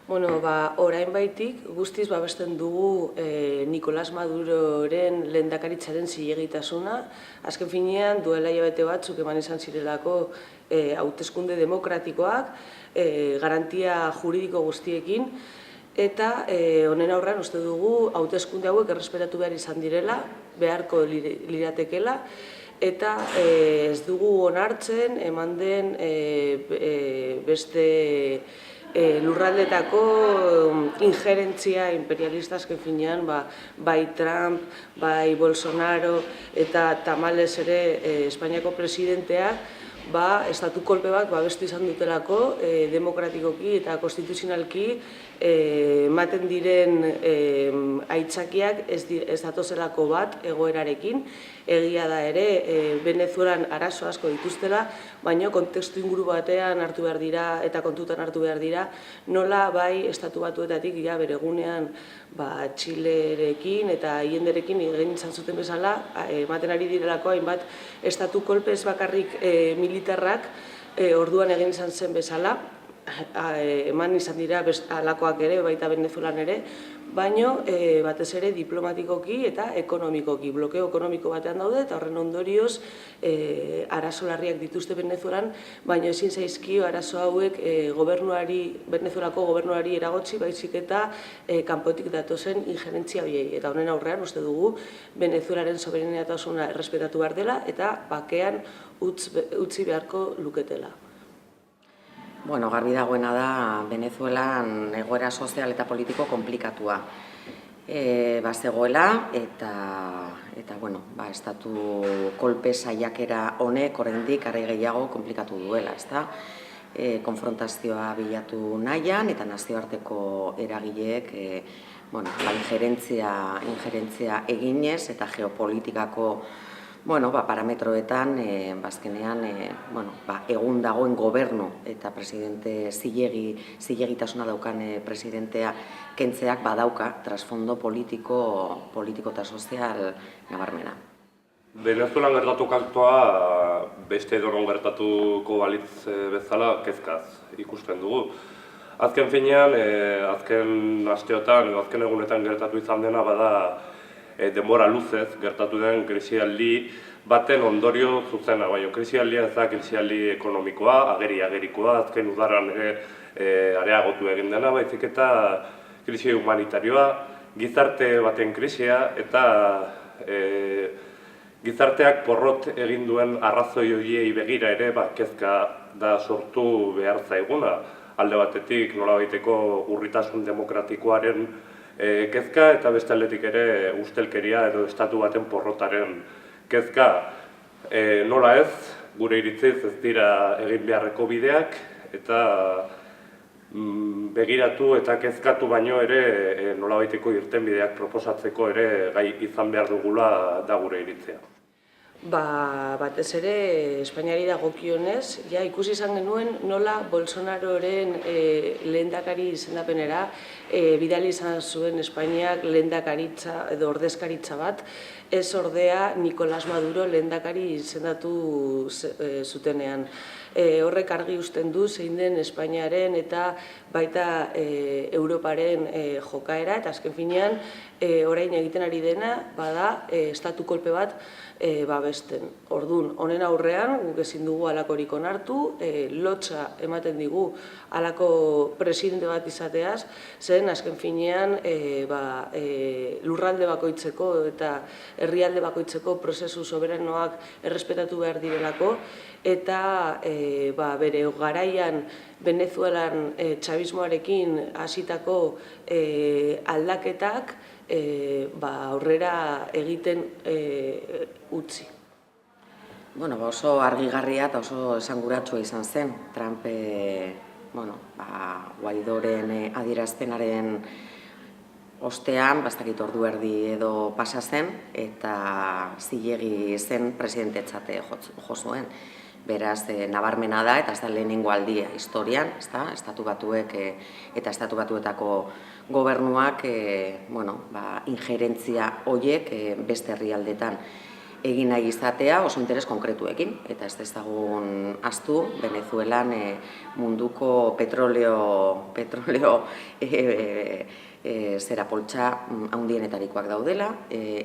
Bueno, orain baitik guztiz babesten dugu Nicolás Maduroren lehendakaritzaren zilegitasuna. Azken finean, duela hilabete batzuk eman izan zirelako hauteskunde demokratikoak, garantia juridiko guztiekin, eta honen aurrean uste dugu hauteskunde hauek errespetatu behar izan direla, beharko liratekela, eta ez dugu onartzen eman den beste lurraldetako injerentzia imperialista azken finean, bai Trump, bai Bolsonaro eta tamalez ere Espainiako presidenteak estatu kolpe bat babestu izan dutelako demokratikoki eta konstituzionalki ematen diren aitzakiak ez datozelako bat egoerarekin. Egia da ere Venezuelan arazo asko dituztela, baina kontestu inguru batean hartu behar dira eta kontutan hartu behar dira, nola bai estatu batuetatik bere egunean Txilerekin eta Allenderekin egin izan zuten bezala, ematen ari direlako hainbat estatu kolpe ez bakarrik militarrak orduan egin izan zen bezala, eman izan dira halakoak ere, baita Venezuelan ere, baino batez ere diplomatikoki eta ekonomikoki, blokeo ekonomiko batean daude eta horren ondorioz arazo larriak dituzte Venezuelan, baina ezin zaizkio arazo hauek Venezuelako gobernuari eragotzi, baizik eta kanpotik datozen injerentzia horiei. Eta honen aurrean uste dugu Venezuelaren soberanitasuna errespetatu behar dela eta bakean utzi beharko luketela. Bueno, garbi dagoena da Venezuelan egoera sozial eta politiko konplikatua zegoela eta bueno, estatu kolpe saiakera honek oraindik are gehiago konplikatu duela, ezta? Konfrontazioa bilatu nahian eta nazioarteko eragileek injerentzia eginez eta geopolitikako parametroetan, bazkenean, egun dagoen gobernu eta presidente zilegitasuna daukan presidentea kentzeak badauka trasfondo politiko eta sozial nabarmena. Venezuelan gertatutakoa beste edonon gertatuko balitz bezala kezkaz ikusten dugu. Azken finean, azken asteotan edo azken egunetan gertatu izan dena bada denbora luzez gertatu den krisialdi baten ondorio zuzena, baina krisialdia ez da krisialdi ekonomikoa, agerikoa, azken udaran areagotu egin dena, baizik eta krisi humanitarioa, gizarte baten krisia eta gizarteak porrot egin duen arrazoi horiei begira ere kezka da sortu behar zaiguna. Alde batetik nolabaiteko urritasun demokratikoaren kezka eta beste aldetik ere ustelkeria edo estatu baten porrotaren kezka. Nola ez, gure iritziz ez dira egin beharreko bideak eta begiratu eta kezkatu baino ere nolabaiteko irtenbideak proposatzeko ere gai izan behar dugula da gure iritzia. Batez ere Espainiari dagokionez, ikusi izan genuen nola Bolsonaroren lehendakari izendapenera bidali izan zuen Espainiak lehendakaritza edo ordezkaritza bat, ez ordea Nicolás Maduro lehendakari izendatu zutenean. Horrek argi uzten du zein den Espainiaren eta baita Europaren jokaera, eta azken finean orain egiten ari dena bada estatu kolpe bat babesten. Orduan, honen aurrean, guk ezin dugu halakorik onartu, lotsa ematen digu halako presidente bat izateaz, zen azken finean lurralde bakoitzeko eta herrialde bakoitzeko prozesu soberanoak errespetatu behar direlako, eta bere garaian Venezuelan txabismoarekin hasitako aldaketak aurrera egiten utzi. Oso argigarria eta oso esanguratsua izan zen. Trump Guaidoren adierazpenaren ostean, bastakit ordu erdi edo pasa zen, eta zilegi zen presidentetzat jo zuen. Beraz, nabarmena da, eta ez da lehenengo aldia historian, estatu batuek eta estatu batuetako gobernuak injerentzia horiek beste herrialdetan egin nahi izatea oso interes konkretuekin, eta ez dezagun ahaztu Venezuelan munduko petroleo zera poltsa handienetarikoak daudela,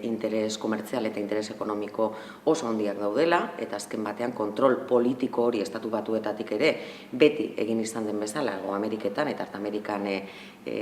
interes komertzial eta interes ekonomiko oso handiak daudela, eta azken batean kontrol politiko hori estatu batuetatik ere beti egin izan den bezala, Hego Ameriketan eta Amerikan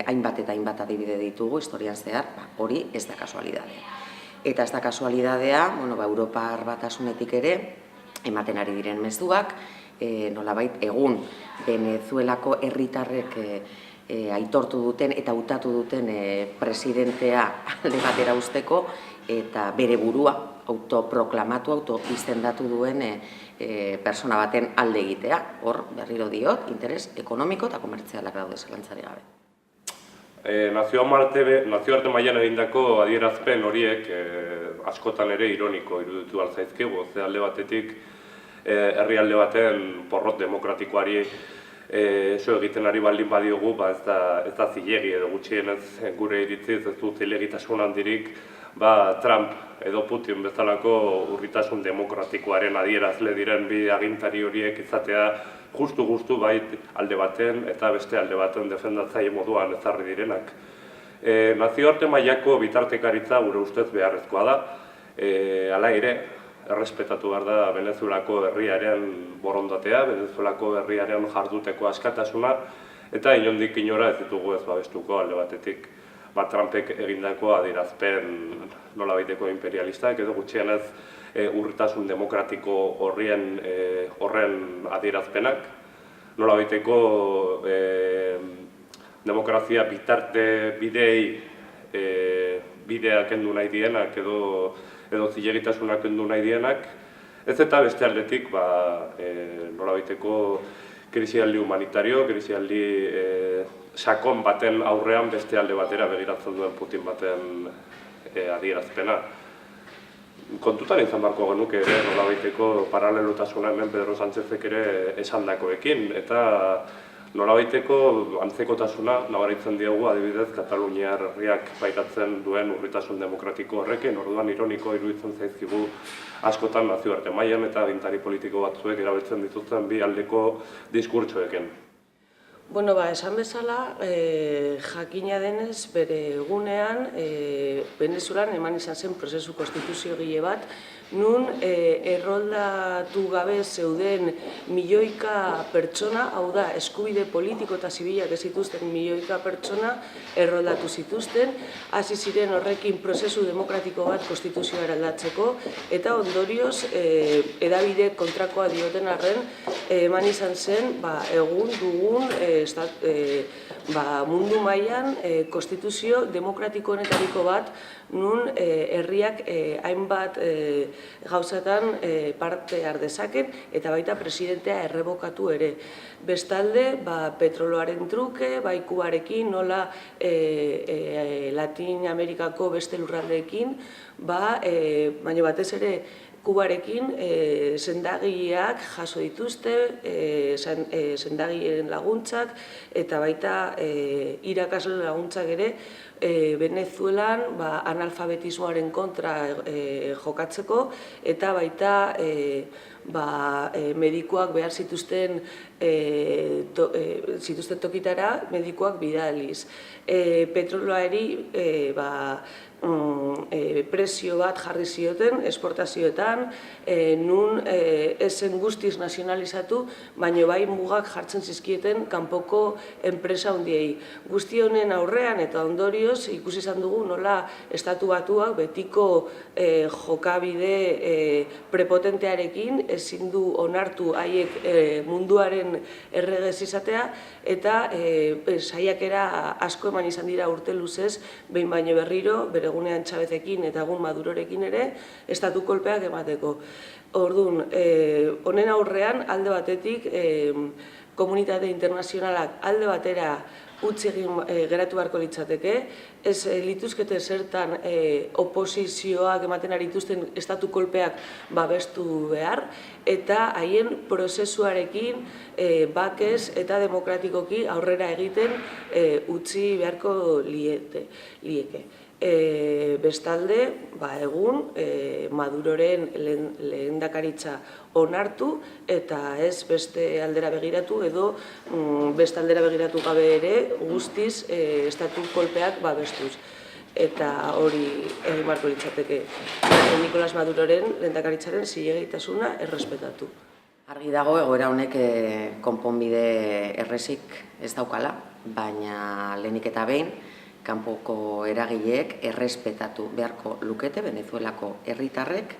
hainbat eta hainbat adibide ditugu historian zehar, hori ez da kasualidadea. Eta ez da kasualidadea, Europar Batasunetik ere, ematen ari diren mezuak, nolabait egun Venezuelako herritarrek aitortu duten eta hautatu duten presidentea alde batera uzteko eta bere burua autoproklamatu, autoizendatu duen persona baten alde egitea. Hor, berriro diot, interes ekonomiko eta komertzialak daude zalantzari gabe. Nazioarte mailan egindako adierazpen horiek askotan ere ironiko iruditu altzaizkigu, ze alde batetik herrialde baten porrot demokratikoari eso egiten ari baldin badiogu, ez da zilegi edo gutxienez gure iritziz ez du zilegitasun handirik Trump edo Putin bezalako urritasun demokratikoaren adierazle diren bi agintari horiek izatea justu bait alde baten eta beste alde baten defendatzaile moduan ezarri direnak. Nazioarte mailako bitartekaritza gure ustez beharrezkoa da, hala ere, errespetatu behar da Venezuelako herriaren borondatea, Venezuelako herriaren jarduteko askatasuna, eta inondik inora ez ditugu ez babestuko alde batetik Trumpek egindako adierazpen nolabaiteko imperialistak edo gutxienez urritasun demokratiko horren adierazpenak, nolabaiteko demokrazia bitarte bideak kendu nahi dienak edo zilegitasunak kendu nahi dienak, ez eta beste aldetik nolabaiteko krisialdi humanitario, krisialdi sakon baten aurrean beste alde batera begiratzen duen Putin baten adierazpena. Kontutan izan beharko genuke ere nolabaiteko paralelotasuna hemen Pedro Sánchezek ere esandakoekin, eta nolabaiteko antzekotasuna nabaritzen diogu adibidez Kataluniar herriak pairatzen duen urritasun demokratiko horrekin, orduan ironiko iruditzen zaizkigu askotan nazioarte mailan eta agintari politiko batzuek erabiltzen dituzten bi aldeko diskurtsoekin. Esan bezala, jakina denez, bere egunean, Venezuelan eman izan zen prozesu konstituziogile bat, nun erroldatu gabe zeuden milioika pertsona, hau da, eskubide politiko eta zibilak ez zituzten milioika pertsona erroldatu zituzten, hasi ziren horrekin prozesu demokratiko bat konstituzioa eraldatzeko, eta ondorioz, edabide kontrakoa dioten arren, eman izan zen, egun dugun mundu mailan konstituzio demokratiko honetariko bat, nun herriak hainbat gauzatan parte har dezaken eta baita presidentea errebokatu ere. Bestalde, petroloaren truke, Kubarekin, nola Latin Amerikako beste lurraldeekin, baina batez ere Kubarekin sendagileak jaso dituzte, sendagileen laguntzak, eta baita irakasle laguntzak ere Venezuelan analfabetismoaren kontra jokatzeko, eta baita medikuak behar zituzten tokitara medikuak bidaliz. Petroloari prezio bat jarri zioten esportazioetan, nun ezen guztiz nazionalizatu, baina bai mugak jartzen zizkieten kanpoko enpresa handiei. Guzti honen aurrean eta ondorioz ikusi izan dugu nola estatu batuak betiko jokabide prepotentearekin ezin du onartu haiek munduaren erregez izatea, eta saiakera asko eman izan dira urte luzez, behin baino berriro, bere egunean Chávezekin eta egun Madurorekin ere, estatu kolpeak emateko. Orduan, honen aurrean, alde batetik, komunitate internazionalak alde batera utzi egin geratu beharko litzateke, ez lituzkete zertan oposizioak ematen ari dituzten estatu kolpeak babestu behar, eta haien prozesuarekin bakez eta demokratikoki aurrera egiten utzi beharko lieke. Bestalde, egun Maduroren lehendakaritza onartu eta ez beste aldera begiratu edo beste aldera begiratu gabe ere guztiz estatu kolpeak babestuz. Eta hori egin beharko litzateke Nicolás Maduroren lehendakaritzaren zilegaitasuna errespetatu. Argi dago egoera honek konponbide erresik ez daukala, baina lehenik eta behin kanpoko eragileek errespetatu beharko lukete Venezuelako herritarrek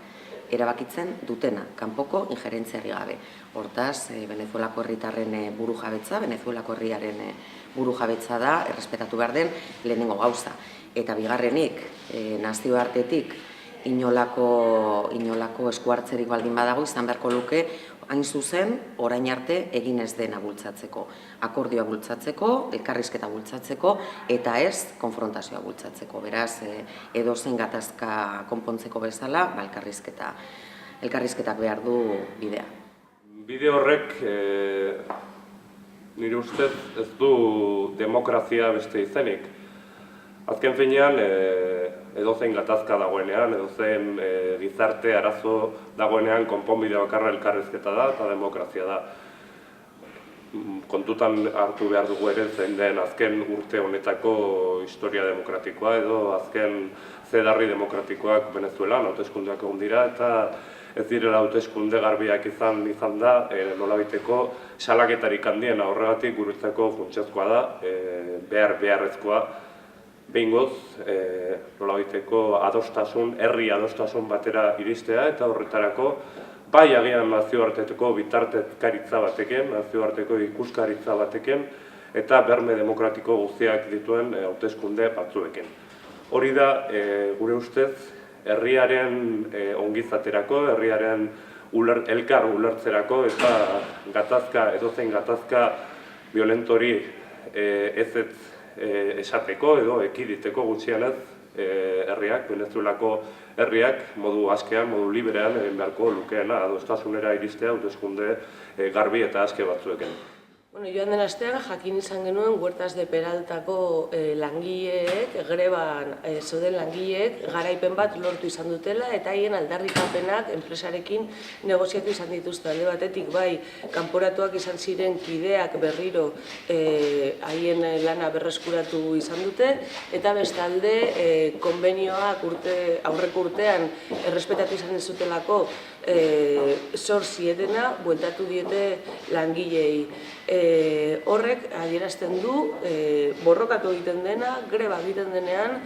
erabakitzen dutena, kanpoko injerentziari gabe. Hortaz, Venezuelako herritarren burujabetza, Venezuelako herriaren burujabetza da errespetatu behar den lehenengo gauza. Eta bigarrenik, nazioartetik inolako eskuhartzerik baldin badago izan beharko luke, hain zuzen, orain arte egin ez dena bultzatzeko. Akordioa bultzatzeko, elkarrizketa bultzatzeko, eta ez konfrontazioa bultzatzeko. Beraz, edozein gatazka konpontzeko bezala, elkarrizketak behar du bidea. Bide horrek, nire ustez, ez du demokrazia beste izenik. Azken finean, edozein gatazka dagoenean, edozein gizarte arazo dagoenean konponbide bakarra elkarrizketa da eta demokrazia da. Kontutan hartu behar dugu ere zein den azken urte honetako historia demokratikoa edo azken zedarri demokratikoak Venezuelan hauteskundeak egon dira eta ez direla hauteskunde garbiak izan da nolabiteko salaketarik handiena horregatik guretzako funtsezkoa da, beharrezkoa. Behingoz, nolabiteko herri adostasun batera iristea eta horretarako bai agian nazioarteko bitartekaritza batekin, nazioarteko ikuskaritza batekin eta berme demokratiko guztiak dituen hauteskunde batzuekin. Hori da, gure ustez, herriaren ongizaterako, herriaren elkar ulertzerako eta edozein gatazka violentori ez esateko edo ekiditeko gutxienez herriak, Venezuelako herriak modu askean, modu liberean egin beharko lukeena adostasunera iristea hauteskunde garbi eta aske batzuekin. Joan den astean jakin izan genuen Huertas de Peraltako langileek, greban zeuden langileek, garaipen bat lortu izan dutela eta haien aldarrikapenak enpresarekin negoziatu izan dituzte. Alde batetik bai, kanporatuak izan ziren kideak berriro haien lana berreskuratu izan dute eta bestalde konbenioak aurreko urtean errespetatu izan ez zutelako zor zietena bueltatu diete langileei. Horrek adierazten du borrokatu egiten dena, greba egiten denean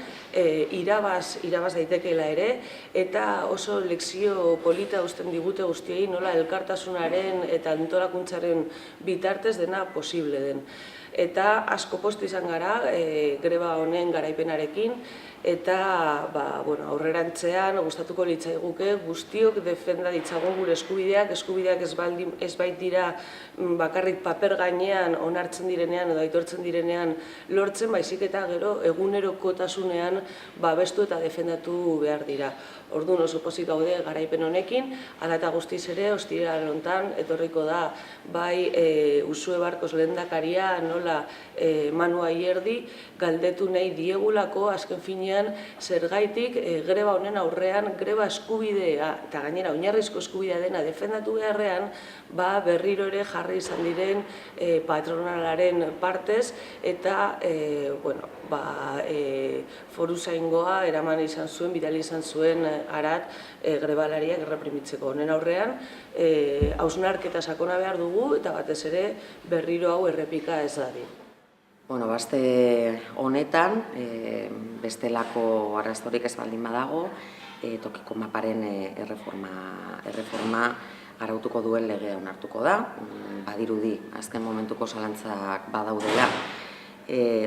irabaz daitekeela ere eta oso lekzio polita uzten digute guztiei nola elkartasunaren eta antolakuntzaren bitartez dena posible den. Eta asko postu izan gara greba honen garaipenarekin eta aurrerantzean gustatuko litzaiguke guztiok defenda ditzagun gure eskubideak ez baitira bakarrik paper gainean onartzen direnean edo aitortzen direnean lortzen, baizik eta gero egunerokotasunean babestu eta defendatu behar dira. Orduan oso pozik gaude garaipen honekin, hala eta guztiz ere ostiral honetan etorriko da bai Uxue Barkos lehendakaria nola Manu Ayerdi galdetu nahi diegulako azken finean zergaitik greba honen aurrean greba eskubidea eta gainera oinarrizko eskubidea dena defendatu beharrean berriro ere jarri izan diren patronalaren partez eta foruzaingoa eraman izan zuen, bidali izan zuen arat grebalariak erreprimitzeko. Honen aurrean, hausnarketa sakona behar dugu eta batez ere berriro hau errepika ez dadin. Aste honetan, bestelako arrastorik ez baldin badago, tokiko maparen erreforma arautuko duen legea onartuko da. Badirudi, azken momentuko zalantzak badaudela,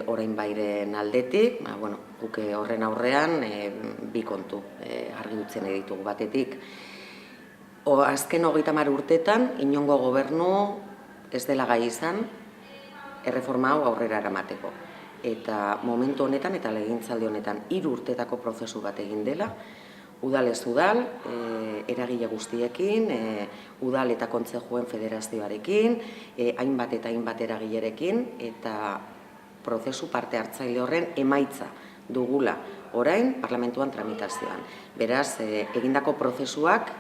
orain bairen aldetik, guk horren aurrean bi kontu argi dutzen ditugu batetik. Azken 30 urtetan, inongo gobernu ez dela gai izan erreforma hau aurrera eramateko. Eta momentu honetan eta legegintzaldi honetan 3 urtetako prozesu bat egin dela, udalez udal, eragile guztiekin, udal eta kontzejuen federazioarekin, hainbat eta hainbat eragilerekin, eta prozesu parte hartzaile horren emaitza dugula orain parlamentuan tramitazioan. Beraz, egindako prozesuak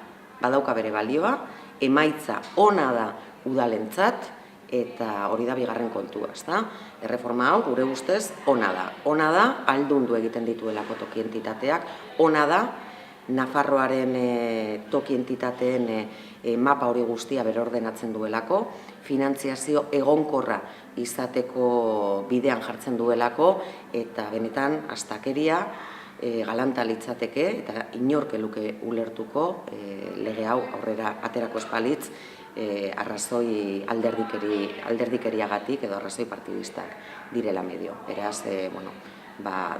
badauka bere balioa, emaitza ona da udalentzat, eta hori da bigarren kontua, ezta? Erreforma hau gure ustez ona da. Ona da aldundu egiten dituelako toki entitateak, ona da Nafarroaren toki entitateen mapa hori guztia berordenatzen duelako, finantziazio egonkorra izateko bidean jartzen duelako, eta benetan astakeria galanta litzateke, eta inork luke ulertuko lege hau aurrera aterako espalitz, arrazoi alderdikeriagatik edo arrazoi partidistak direla medio. Beraz,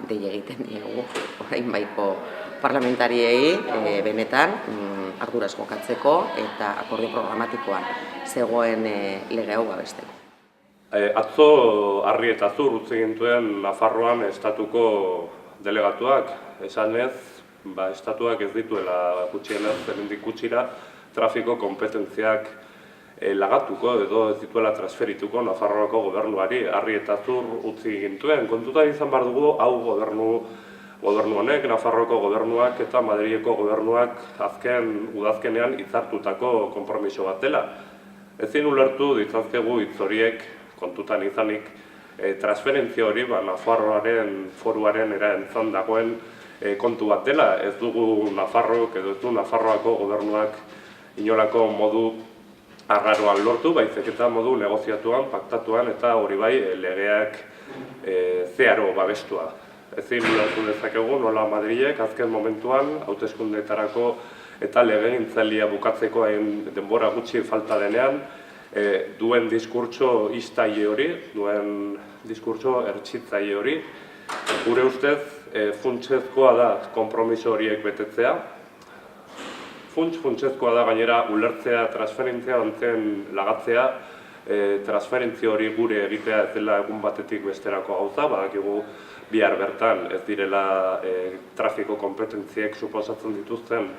dei egiten diegu orain baiko parlamentariei benetan arduraz jokatzeko eta akordio programatikoan zegoen lege hau babesteko. Atzo Arri eta Zur utzi gintuen Nafarroan estatuko delegatuak, esanez, estatuak ez dituela gutxienez, hemendik gutxira, trafiko kompetentziak lagatuko edo ez dituela transferituko Nafarroako gobernuari. Arri eta Zur utzi gintuen. Kontutan izan behar dugu, hau gobernu honek, Nafarroako gobernuak eta Madrileko gobernuak udazkenean hitzartutako konpromiso bat dela. Ezin ulertu ditzazkegu hitz horiek kontutan izanik transferentzia hori Nafarroaren foruaren erantzan dagoen kontu bat dela. Ez dugu Nafarroak edo ez du Nafarroako gobernuak inolako modu arraroan lortu, baizik eta modu negoziatuan, paktatuan eta hori bai legeak zeharo babestua. Ezin ulertu dezakegu nola Madrilek azken momentuan hauteskundeetarako eta legegintzailea bukatzeko denbora gutxi falta denean duen diskurtso iztaile hori, duen diskurtso ertzitzaile hori. Gure ustez, funtsezkoa da konpromiso horiek betetzea. Funtsezkoa da gainera ulertzea, transferentzia ontzen lagatzea, transferentzia hori gure egitea ez dela egun batetik besterako gauza, badakigu bihar bertan ez direla trafiko kompetentziek suposatzen dituzten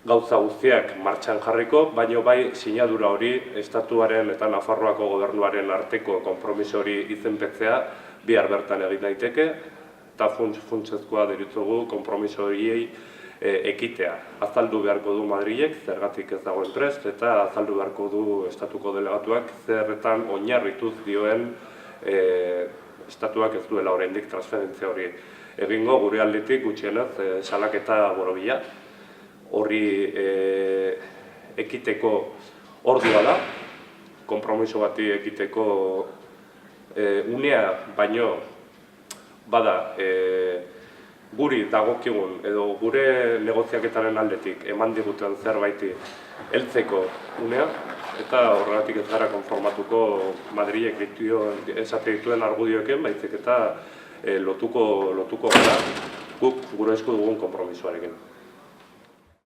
gauza guztiak martxan jarriko, baina bai sinadura hori estatuaren eta Nafarroako gobernuaren arteko konpromiso hori izenpetzea bihar bertan egin daiteke, eta funtsezkoa deritzogu konpromiso horiei ekitea. Azaldu beharko du Madrilek, zergatik ez dagoen prest, eta azaldu beharko du estatuko delegatuak zerretan oinarrituz dioen estatuak ez duela oraindik transferentzia hori egingo, gure aldetik gutxienez salaketa borobila. Horri ekiteko ordua da, konpromiso bati ekiteko unea baino bada guri dagokigun edo gure negoziaketaren aldetik eman diguten zerbaiti heltzeko unea, eta horregatik ez gara konformatuko Madrilek esate dituen argudioekin, baizik eta lotuko gara guk gure esku dugun konpromisoarekin.